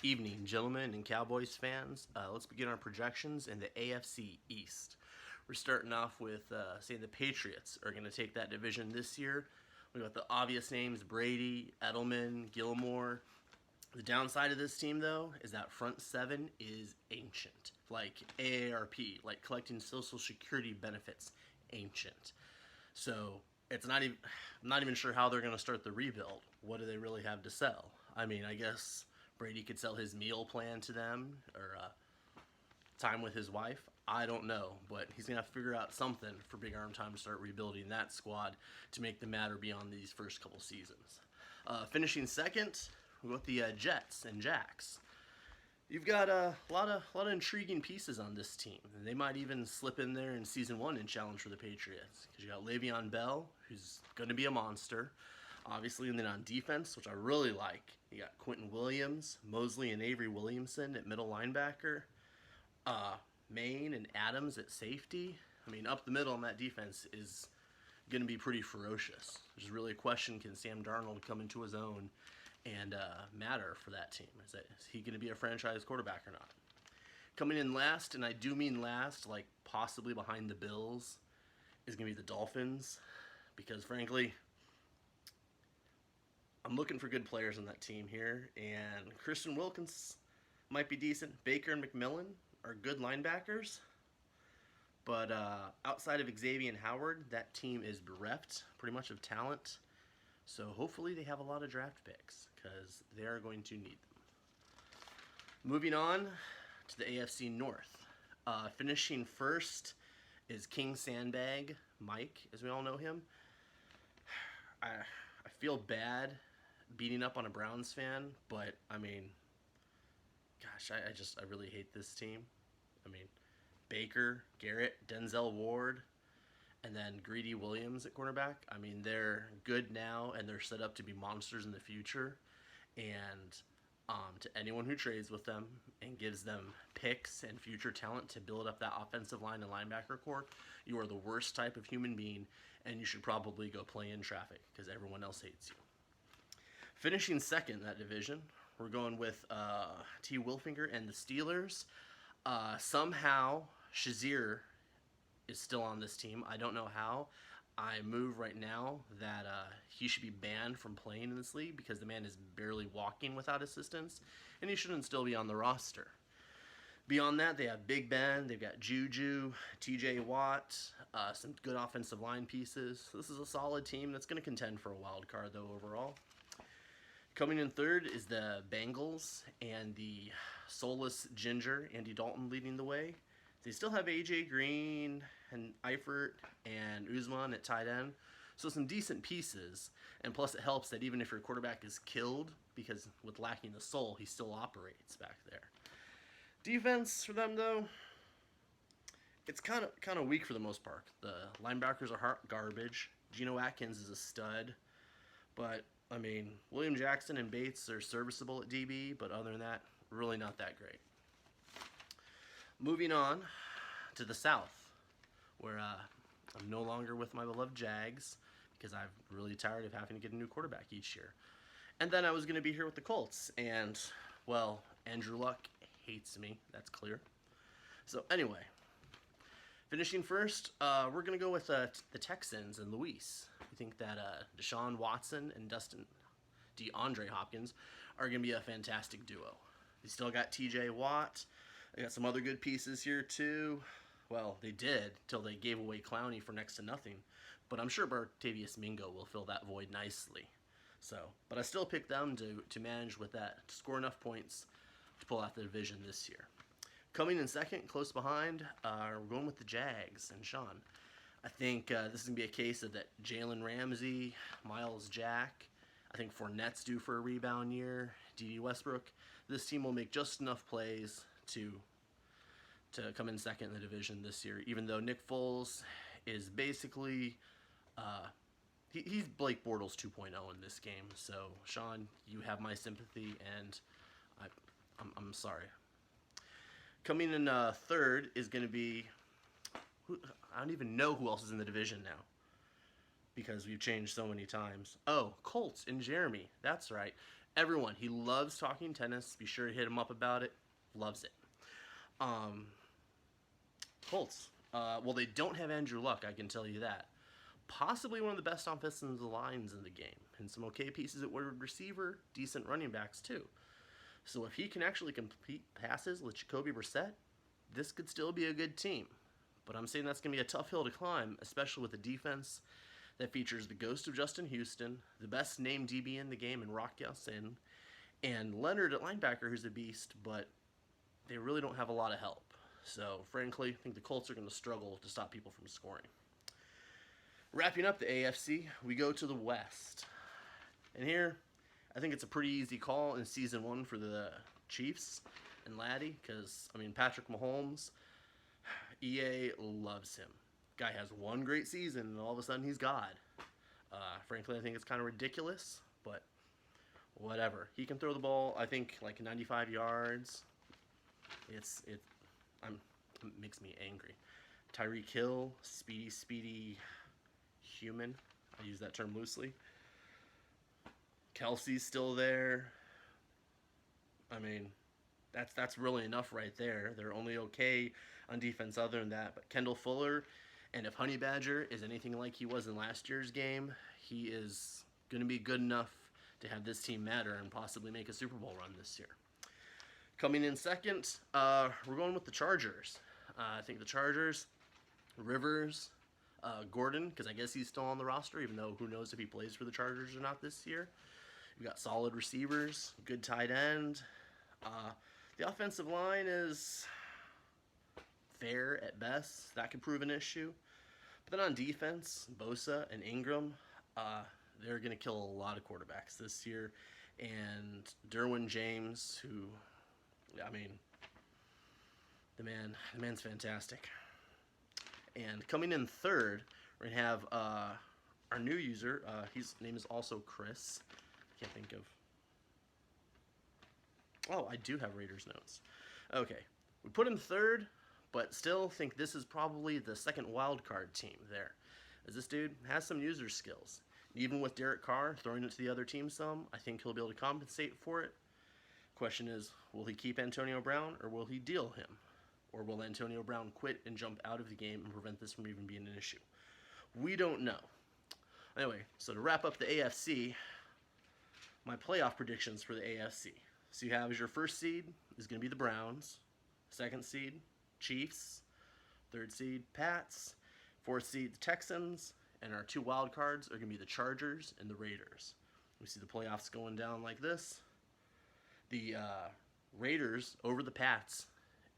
Evening, gentlemen and Cowboys fans. Let's begin our projections in the AFC East. We're starting off with saying the Patriots are going to take that division this year. We got the obvious names: Brady, Edelman, Gilmore. The downside of this team, though, is that front seven is ancient, like AARP, like collecting Social Security benefits, ancient. So it's not even. I'm not even sure how they're going to start the rebuild. What do they really have to sell? I mean, I guess Brady could sell his meal plan to them or time with his wife. I don't know, but he's gonna have to figure out something for Big Arm Time to start rebuilding that squad to make them matter beyond these first couple seasons. Finishing second, we got the Jets and Jacks. You've got a lot of intriguing pieces on this team. They might even slip in there in season one and challenge for the Patriots because you got Le'Veon Bell, who's going to be a monster, obviously, and then on defense, which I really like, you got Quentin Williams, Mosley, and Avery Williamson at middle linebacker, Maine and Adams at safety. I mean, up the middle on that defense is going to be pretty ferocious. There's really a question: can Sam Darnold come into his own and matter for that team? Is he going to be a franchise quarterback or not? Coming in last, and I do mean last, like possibly behind the Bills, is going to be the Dolphins, because frankly, I'm looking for good players on that team here, and Christian Wilkins might be decent. Baker and McMillan are good linebackers, but outside of Xavier Howard, that team is bereft pretty much of talent. So hopefully they have a lot of draft picks because they are going to need them. Moving on to the AFC North. Finishing first is King Sandbag, Mike, as we all know him. I feel bad beating up on a Browns fan, but I mean, gosh, I really hate this team. I mean, Baker, Garrett, Denzel Ward, and then Greedy Williams at cornerback. I mean, they're good now, and they're set up to be monsters in the future. And to anyone who trades with them and gives them picks and future talent to build up that offensive line and linebacker core, you are the worst type of human being, and you should probably go play in traffic because everyone else hates you. Finishing second in that division, we're going with T. Wilfinger and the Steelers. Somehow, Shazier is still on this team. I don't know how. I move right now that he should be banned from playing in this league because the man is barely walking without assistance, and he shouldn't still be on the roster. Beyond that, they have Big Ben, they've got Juju, TJ Watt, some good offensive line pieces. So this is a solid team that's going to contend for a wild card, though, overall. Coming in third is the Bengals and the soulless Ginger, Andy Dalton, leading the way. They still have A.J. Green and Eifert and Usman at tight end. So some decent pieces. And plus it helps that even if your quarterback is killed, because with lacking the soul, he still operates back there. Defense for them, though, it's kind of weak for the most part. The linebackers are garbage. Geno Atkins is a stud. But, I mean, William Jackson and Bates are serviceable at DB, but other than that, really not that great. Moving on to the South, where I'm no longer with my beloved Jags because I'm really tired of having to get a new quarterback each year. And then I was going to be here with the Colts, and, well, Andrew Luck hates me, that's clear. So anyway, finishing first, we're going to go with the Texans and Luis. We think that Deshaun Watson and DeAndre Hopkins are going to be a fantastic duo. They still got TJ Watt. They got some other good pieces here, too. Well, they did, till they gave away Clowney for next to nothing. But I'm sure Bartavius Mingo will fill that void nicely. So, but I still pick them to manage with that, to score enough points to pull out the division this year. Coming in second, close behind, we're going with the Jags and Sean. I think this is going to be a case of that Jalen Ramsey, Miles Jack. I think Fournette's due for a rebound year. D.D. Westbrook. This team will make just enough plays to come in second in the division this year, even though Nick Foles is basically he's Blake Bortles 2.0 in this game. So Sean, you have my sympathy, and I'm sorry. Coming in third is going to be I don't even know who else is in the division now because we've changed so many times. Oh, Colts and Jeremy. That's right. Everyone, he loves talking tennis. Be sure to hit him up about it. Loves it. Um, Colts. Well, they don't have Andrew Luck, I can tell you that. Possibly one of the best offensive lines in the game, and some okay pieces at wide receiver, decent running backs too. So if he can actually complete passes with Jacoby Brissett, this could still be a good team. But I'm saying that's going to be a tough hill to climb, especially with a defense that features the ghost of Justin Houston, the best named DB in the game in Rock Ya-Sin, and Leonard at linebacker, who's a beast, but they really don't have a lot of help. So, frankly, I think the Colts are going to struggle to stop people from scoring. Wrapping up the AFC, we go to the West. And here, I think it's a pretty easy call in season 1 for the Chiefs and Laddie, because, Patrick Mahomes, EA loves him. Guy has one great season, and all of a sudden he's God. Frankly, I think it's kind of ridiculous, but whatever. He can throw the ball, I think, like 95 yards. It makes me angry. Tyreek Hill, speedy human. I use that term loosely. Kelsey's still there. That's really enough right there. They're only okay on defense other than that. But Kendall Fuller, and if Honey Badger is anything like he was in last year's game, he is going to be good enough to have this team matter and possibly make a Super Bowl run this year. Coming in second, we're going with the Chargers. I think the Chargers, Rivers, Gordon, because I guess he's still on the roster, even though who knows if he plays for the Chargers or not this year. We've got solid receivers, good tight end. The offensive line is fair at best. That could prove an issue. But then on defense, Bosa and Ingram, they're going to kill a lot of quarterbacks this year. And Derwin James, who, the man's fantastic. And coming in third, we're going to have our new user. His name is also Chris. I can't think of... Oh, I do have Raiders notes. Okay. We put him third, but still think this is probably the second wild card team there. As this dude has some user skills. Even with Derek Carr throwing it to the other team some, I think he'll be able to compensate for it. Question is, will he keep Antonio Brown or will he deal him? Or will Antonio Brown quit and jump out of the game and prevent this from even being an issue? We don't know. Anyway, so to wrap up the AFC, my playoff predictions for the AFC. So you have as your first seed is going to be the Browns. Second seed, Chiefs. Third seed, Pats. Fourth seed, the Texans. And our 2 wild cards are going to be the Chargers and the Raiders. We see the playoffs going down like this. The Raiders over the Pats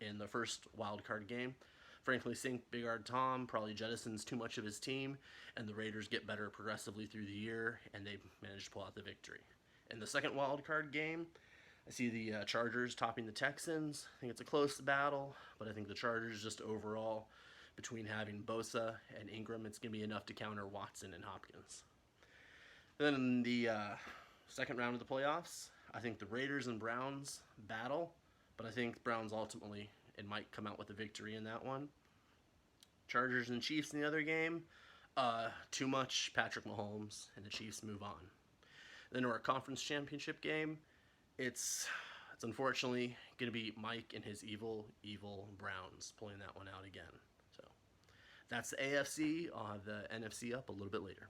in the first wild card game. Frankly, think Big Ard Tom probably jettisons too much of his team, and the Raiders get better progressively through the year, and they manage to pull out the victory. In the second wild card game, I see the Chargers topping the Texans. I think it's a close battle, but I think the Chargers just overall, between having Bosa and Ingram, it's going to be enough to counter Watson and Hopkins. Then in the second round of the playoffs, I think the Raiders and Browns battle, but I think Browns ultimately, it might come out with a victory in that one. Chargers and Chiefs in the other game, too much Patrick Mahomes, and the Chiefs move on. Then to our conference championship game, it's unfortunately going to be Mike and his evil Browns pulling that one out again. So that's the AFC. I'll have the NFC up a little bit later.